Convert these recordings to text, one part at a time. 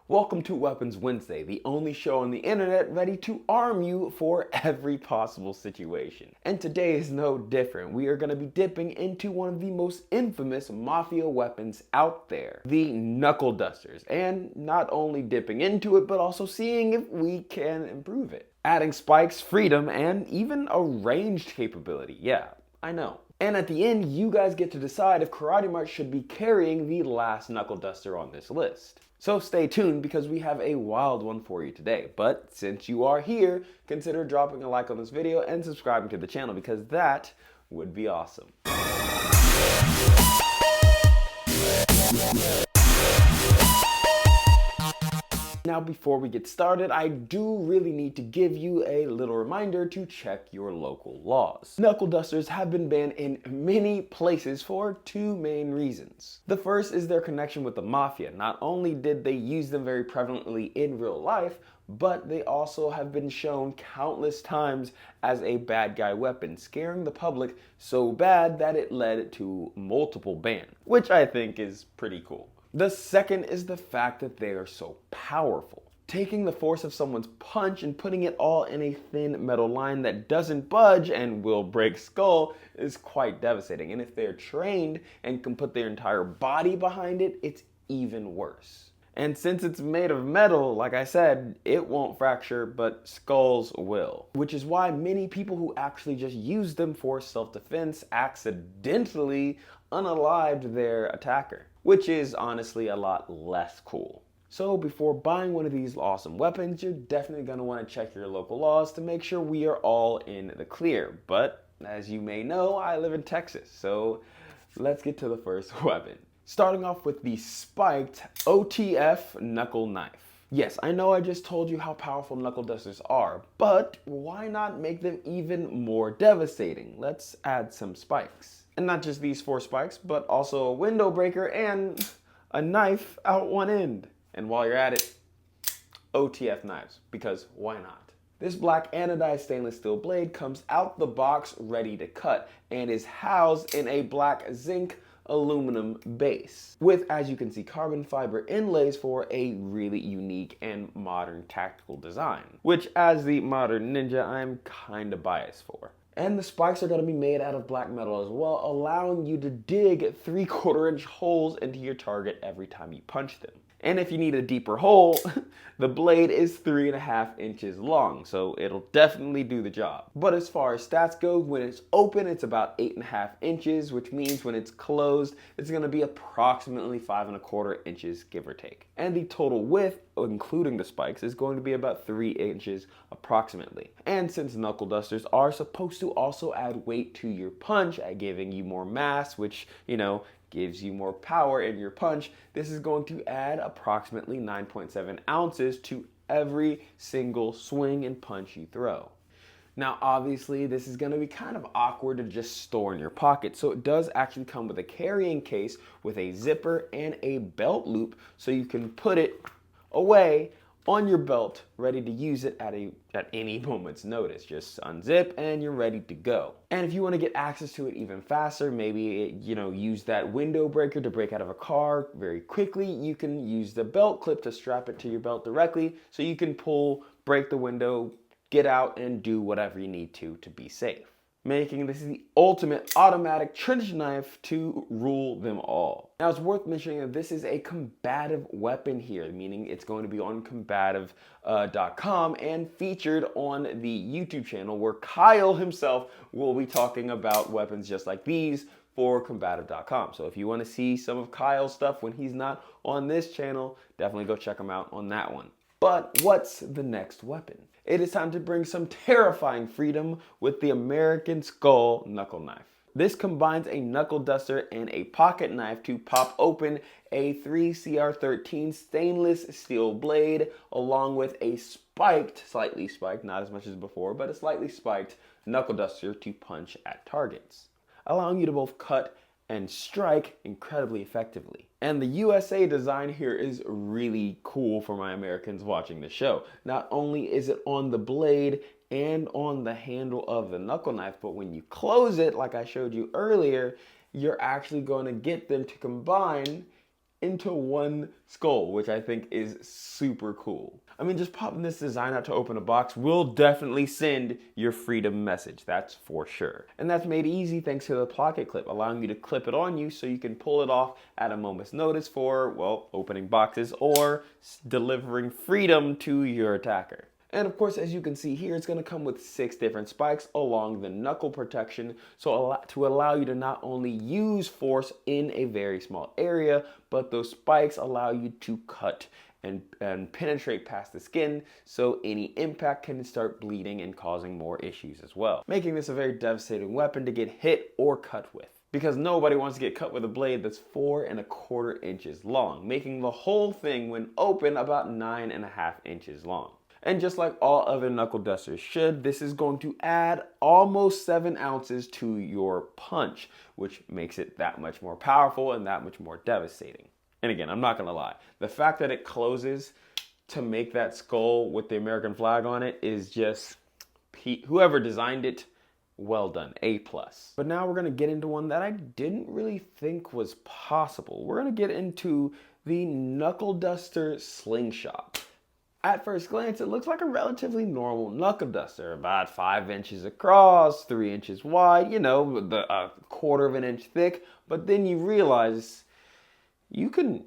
Welcome to Weapons Wednesday, the only show on the internet ready to arm you for every possible situation. And today is no different. We are going to be dipping into one of the most infamous mafia weapons out there, the knuckle dusters. And not only dipping into it, but also seeing if we can improve it. Adding spikes, freedom, and even a ranged capability. Yeah, I know. And at the end, you guys get to decide if KarateMart should be carrying the last knuckle duster on this list. So stay tuned because we have a wild one for you today. But since you are here, consider dropping a like on this video and subscribing to the channel because that would be awesome. Now before we get started, I do really need to give you a little reminder to check your local laws. Knuckle dusters have been banned in many places for two main reasons. The first is their connection with the mafia. Not only did they use them very prevalently in real life, but they also have been shown countless times as a bad guy weapon, scaring the public so bad that it led to multiple bans, which I think is pretty cool. The second is the fact that they are so powerful. Taking the force of someone's punch and putting it all in a thin metal line that doesn't budge and will break skull is quite devastating. And if they're trained and can put their entire body behind it, it's even worse. And since it's made of metal, like I said, it won't fracture, but skulls will. Which is why many people who actually just use them for self-defense accidentally unalived their attacker, which is honestly a lot less cool. So before buying one of these awesome weapons, you're definitely going to want to check your local laws to make sure we are all in the clear. But as you may know, I live in Texas, so let's get to the first weapon. Starting off with the spiked OTF knuckle knife. Yes, I know I just told you how powerful knuckle dusters are, but why not make them even more devastating? Let's add some spikes. And not just these 4 spikes, but also a window breaker and a knife out one end. And while you're at it, OTF knives, because why not? This black anodized stainless steel blade comes out the box ready to cut and is housed in a black zinc aluminum base with, as you can see, carbon fiber inlays for a really unique and modern tactical design, which as the modern ninja I'm kind of biased for. And the spikes are going to be made out of black metal as well, allowing you to dig 3/4 inch holes into your target every time you punch them. And if you need a deeper hole, the blade is 3.5 inches long, so it'll definitely do the job. But as far as stats go, when it's open, it's about 8.5 inches, which means when it's closed, it's gonna be approximately 5.25 inches, give or take. And the total width, including the spikes, is going to be about 3 inches approximately. And since knuckle dusters are supposed to also add weight to your punch, giving you more mass, which, gives you more power in your punch, this is going to add approximately 9.7 ounces to every single swing and punch you throw. Now obviously this is going to be kind of awkward to just store in your pocket, so it does actually come with a carrying case with a zipper and a belt loop so you can put it away on your belt, ready to use it at any moment's notice. Just unzip and you're ready to go. And if you want to get access to it even faster, maybe use that window breaker to break out of a car very quickly, you can use the belt clip to strap it to your belt directly so you can pull, break the window, get out and do whatever you need to be safe. Making this the ultimate automatic trench knife to rule them all. Now it's worth mentioning that this is a combative weapon here, meaning it's going to be on combative.com and featured on the YouTube channel where Kyle himself will be talking about weapons just like these for combative.com. So if you want to see some of Kyle's stuff when he's not on this channel, definitely go check him out on that one. But what's the next weapon? It is time to bring some terrifying freedom with the American Skull knuckle knife. This combines a knuckle duster and a pocket knife to pop open a 3CR13 stainless steel blade along with a slightly spiked, not as much as before, but a slightly spiked knuckle duster to punch at targets, allowing you to both cut and strike incredibly effectively. And the USA design here is really cool for my Americans watching the show. Not only is it on the blade and on the handle of the knuckle knife, but when you close it, like I showed you earlier, you're actually going to get them to combine into one skull, which I think is super cool. I mean, just popping this design out to open a box will definitely send your freedom message, that's for sure. And that's made easy thanks to the pocket clip, allowing you to clip it on you so you can pull it off at a moment's notice for, well, opening boxes or delivering freedom to your attacker. And of course, as you can see here, it's going to come with 6 different spikes along the knuckle protection, so to allow you to not only use force in a very small area, but those spikes allow you to cut and penetrate past the skin, so any impact can start bleeding and causing more issues as well, making this a very devastating weapon to get hit or cut with. Because nobody wants to get cut with a blade that's 4¼ inches long, making the whole thing when open about 9½ inches long. And just like all other knuckle dusters should, this is going to add almost 7 ounces to your punch, which makes it that much more powerful and that much more devastating. And again, I'm not gonna lie, the fact that it closes to make that skull with the American flag on it is just, whoever designed it, well done, A+. But now we're gonna get into one that I didn't really think was possible. We're gonna get into the Knuckle Duster Slingshot. At first glance, it looks like a relatively normal knuckle duster, about 5 inches across, 3 inches wide, you know, a 1/4 inch thick. But then you realize you can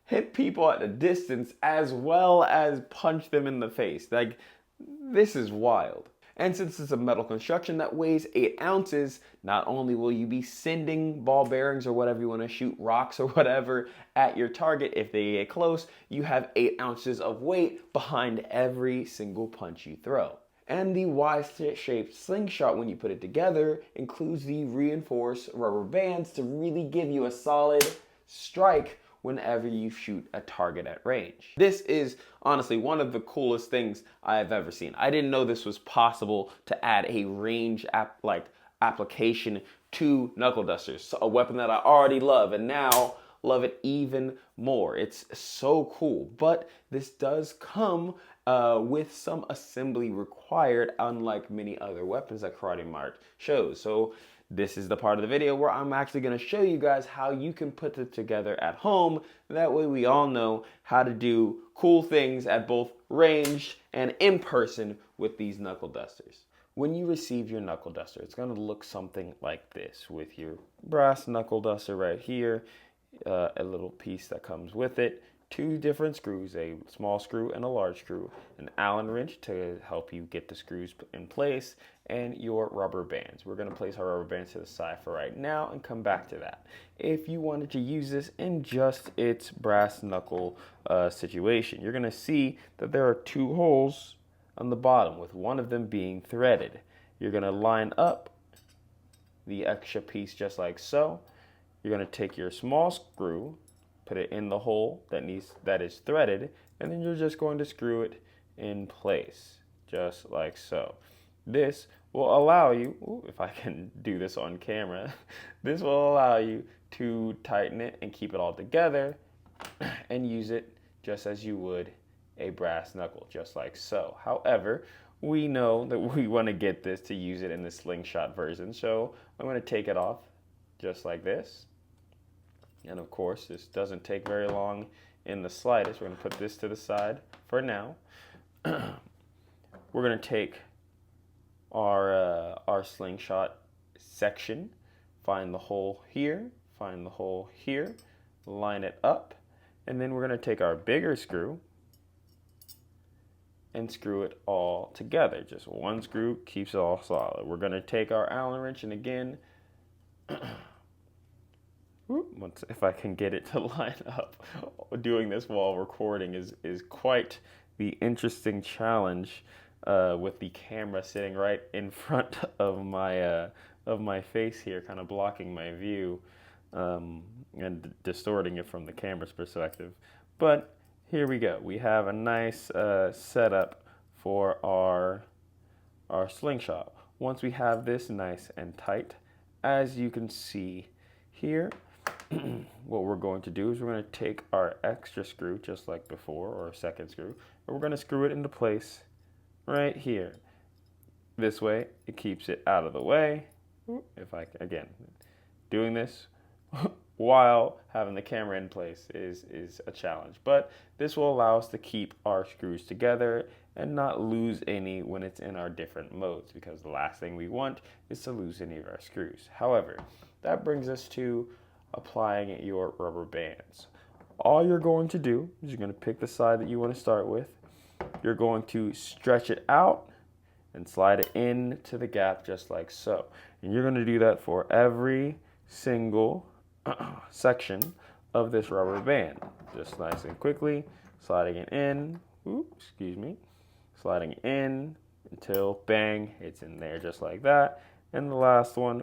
hit people at a distance as well as punch them in the face. Like, this is wild. And since it's a metal construction that weighs 8 ounces, not only will you be sending ball bearings or whatever you want to shoot, rocks or whatever, at your target if they get close, you have 8 ounces of weight behind every single punch you throw. And the Y-shaped slingshot, when you put it together, includes the reinforced rubber bands to really give you a solid strike whenever you shoot a target at range. This is honestly one of the coolest things I have ever seen. I didn't know this was possible to add a range application to knuckle dusters, a weapon that I already love and now love it even more. It's so cool, but this does come with some assembly required, unlike many other weapons that KarateMart shows. So this is the part of the video where I'm actually going to show you guys how you can put it together at home. That way we all know how to do cool things at both range and in person with these knuckle dusters. When you receive your knuckle duster, it's going to look something like this, with your brass knuckle duster right here, a little piece that comes with it, 2 different screws, a small screw and a large screw, an Allen wrench to help you get the screws in place, and your rubber bands. We're going to place our rubber bands to the side for right now and come back to that. If you wanted to use this in just its brass knuckle situation, you're going to see that there are 2 holes on the bottom, with one of them being threaded. You're going to line up the extra piece just like so. You're going to take your small screw, put it in the hole that is threaded, and then you're just going to screw it in place, just like so. This will allow you, if I can do this on camera, this will allow you to tighten it and keep it all together and use it just as you would a brass knuckle, just like so. However, we know that we want to get this to use it in the slingshot version, so I'm going to take it off just like this. And of course, this doesn't take very long in the slightest. We're going to put this to the side for now. We're going to take our slingshot section, find the hole here, find the hole here, line it up, and then we're going to take our bigger screw and screw it all together. Just one screw keeps it all solid. We're going to take our Allen wrench, and again, if I can get it to line up, doing this while recording is quite the interesting challenge with the camera sitting right in front of my face here, kind of blocking my view and distorting it from the camera's perspective. But here we go. We have a nice setup for our slingshot. Once we have this nice and tight, as you can see here, what we're going to do is we're going to take our extra screw, just like before, or second screw, and we're going to screw it into place right here. This way, it keeps it out of the way. If I, again, doing this while having the camera in place is a challenge. But this will allow us to keep our screws together and not lose any when it's in our different modes, because the last thing we want is to lose any of our screws. However, that brings us to applying your rubber bands. All you're going to do is you're going to pick the side that you want to start with. You're going to stretch it out and slide it into the gap just like so. And you're going to do that for every single section of this rubber band. Just nice and quickly, sliding it in, sliding it in until bang, it's in there just like that. And the last one,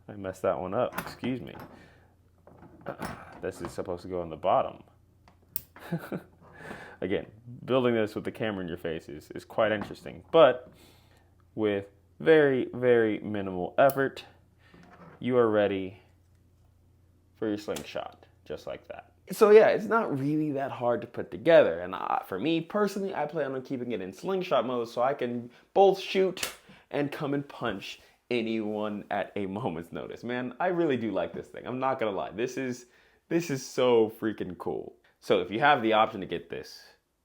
I messed that one up, excuse me. This is supposed to go on the bottom. Again, building this with the camera in your face is quite interesting, but with very, very minimal effort, you are ready for your slingshot, just like that. So yeah, it's not really that hard to put together, and for me personally, I plan on keeping it in slingshot mode so I can both shoot and come and punch anyone at a moment's notice. Man, I really do like this thing. I'm not gonna lie, this is so freaking cool. So if you have the option to get this,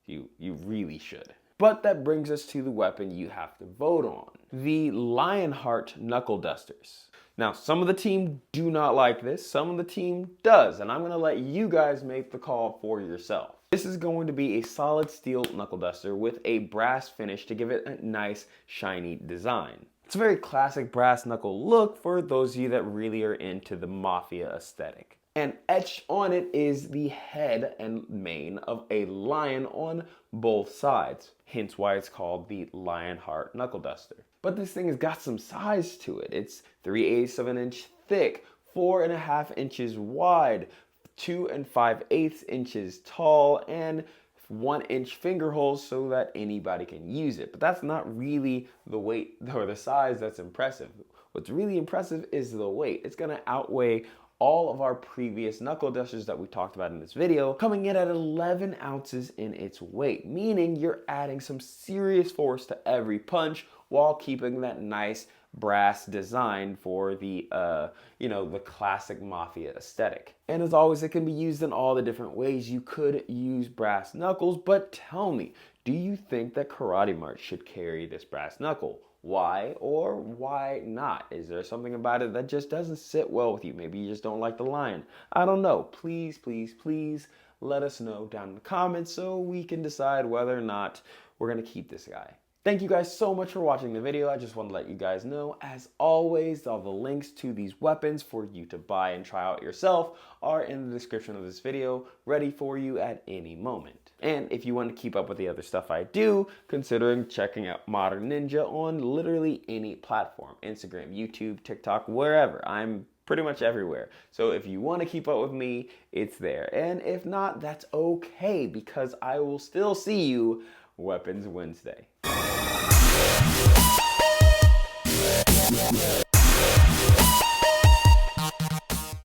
you really should. But that brings us to the weapon you have to vote on, the Lionheart Knuckle Dusters. Now, some of the team do not like this, some of the team does, and I'm gonna let you guys make the call for yourself. This is going to be a solid steel knuckle duster with a brass finish to give it a nice shiny design. It's a very classic brass knuckle look for those of you that really are into the mafia aesthetic. And etched on it is the head and mane of a lion on both sides, hence why it's called the Lionheart Knuckle Duster. But this thing has got some size to it. It's 3/8 of an inch thick, 4.5 inches wide, 2 5/8 inches tall, and 1-inch finger holes so that anybody can use it. But that's not really the weight or the size that's impressive. What's really impressive is the weight. It's gonna outweigh all of our previous knuckle dusters that we talked about in this video, coming in at 11 ounces in its weight, meaning you're adding some serious force to every punch while keeping that nice brass design for the, the classic mafia aesthetic. And as always, it can be used in all the different ways you could use brass knuckles, but tell me, do you think that KarateMart should carry this brass knuckle? Why or why not? Is there something about it that just doesn't sit well with you? Maybe you just don't like the lion. I don't know. Please, please, please let us know down in the comments so we can decide whether or not we're going to keep this guy. Thank you guys so much for watching the video. I just want to let you guys know, as always, all the links to these weapons for you to buy and try out yourself are in the description of this video, ready for you at any moment. And if you want to keep up with the other stuff I do, considering checking out Modern Ninja on literally any platform, Instagram, YouTube, TikTok, wherever. I'm pretty much everywhere. So if you want to keep up with me, it's there. And if not, that's okay, because I will still see you Weapons Wednesday.